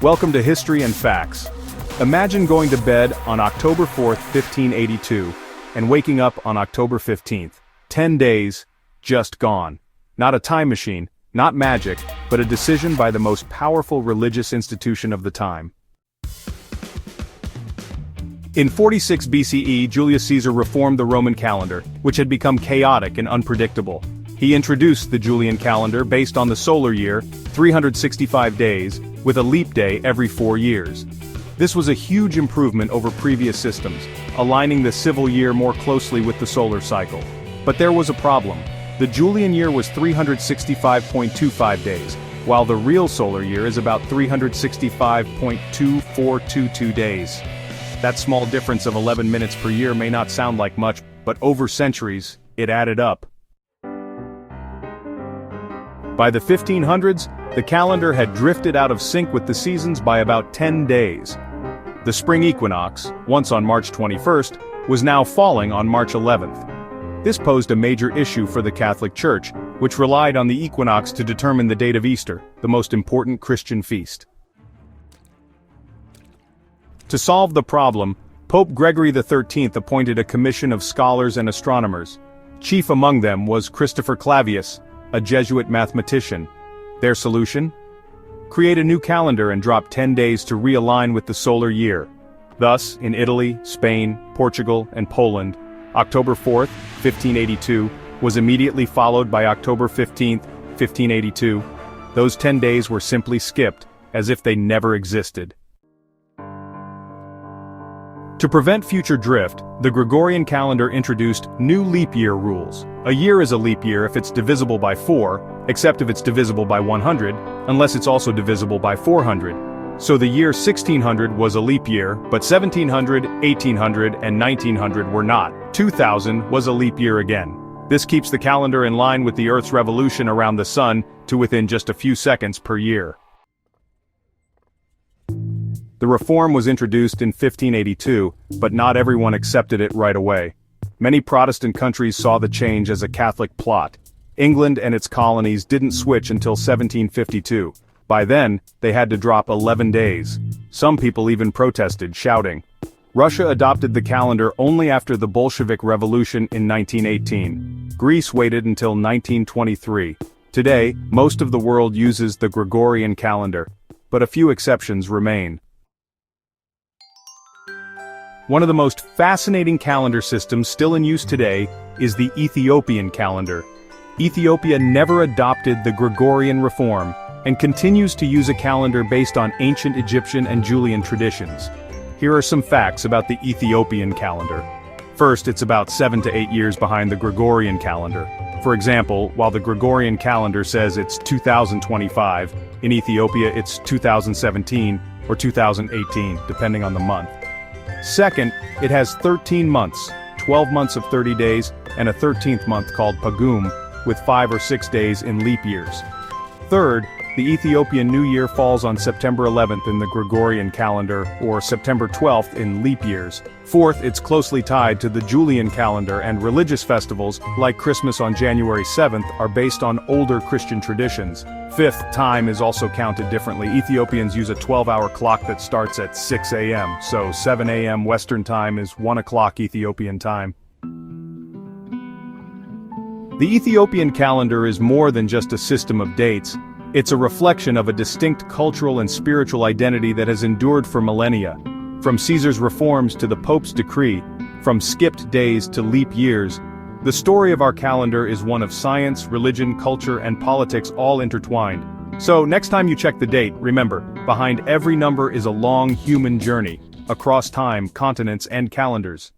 Welcome to History and Facts. Imagine going to bed on October 4th, 1582, and waking up on October 15th. 10 days, just gone. Not a time machine, not magic, but a decision by the most powerful religious institution of the time. In 46 BCE, Julius Caesar reformed the Roman calendar, which had become chaotic and unpredictable. He introduced the Julian calendar based on the solar year, 365 days, with a leap day every 4 years. This was a huge improvement over previous systems, aligning the civil year more closely with the solar cycle. But there was a problem. The Julian year was 365.25 days, while the real solar year is about 365.2422 days. That small difference of 11 minutes per year may not sound like much, but over centuries, it added up. By the 1500s, the calendar had drifted out of sync with the seasons by about 10 days. The spring equinox, once on March 21st, was now falling on March 11th. This posed a major issue for the Catholic Church, which relied on the equinox to determine the date of Easter, the most important Christian feast. To solve the problem, Pope Gregory XIII appointed a commission of scholars and astronomers. Chief among them was Christopher Clavius, a Jesuit mathematician. Their solution? Create a new calendar and drop 10 days to realign with the solar year. Thus, in Italy, Spain, Portugal, and Poland, October 4th, 1582, was immediately followed by October 15th, 1582. Those 10 days were simply skipped, as if they never existed. To prevent future drift, the Gregorian calendar introduced new leap year rules. A year is a leap year if it's divisible by 4, except if it's divisible by 100, unless it's also divisible by 400. So the year 1600 was a leap year, but 1700, 1800, and 1900 were not. 2000 was a leap year again. This keeps the calendar in line with the Earth's revolution around the Sun to within just a few seconds per year. The reform was introduced in 1582, but not everyone accepted it right away. Many Protestant countries saw the change as a Catholic plot. England and its colonies didn't switch until 1752. By then, they had to drop 11 days. Some people even protested, shouting. Russia adopted the calendar only after the Bolshevik Revolution in 1918. Greece waited until 1923. Today, most of the world uses the Gregorian calendar, but a few exceptions remain. One of the most fascinating calendar systems still in use today is the Ethiopian calendar. Ethiopia never adopted the Gregorian reform, and continues to use a calendar based on ancient Egyptian and Julian traditions. Here are some facts about the Ethiopian calendar. First, it's about 7 to 8 years behind the Gregorian calendar. For example, while the Gregorian calendar says it's 2025, in Ethiopia it's 2017 or 2018, depending on the month. Second, it has 13 months, 12 months of 30 days, and a 13th month called Pagum, with 5 or 6 days in leap years. Third, the Ethiopian New Year falls on September 11th in the Gregorian calendar, or September 12th in leap years. Fourth, it's closely tied to the Julian calendar, and religious festivals, like Christmas on January 7th, are based on older Christian traditions. Fifth, time is also counted differently. Ethiopians use a 12-hour clock that starts at 6 a.m., so 7 a.m. Western time is 1 o'clock Ethiopian time. The Ethiopian calendar is more than just a system of dates. It's a reflection of a distinct cultural and spiritual identity that has endured for millennia. From Caesar's reforms to the Pope's decree, from skipped days to leap years, the story of our calendar is one of science, religion, culture, and politics all intertwined. So next time you check the date, remember, behind every number is a long human journey, across time, continents, and calendars.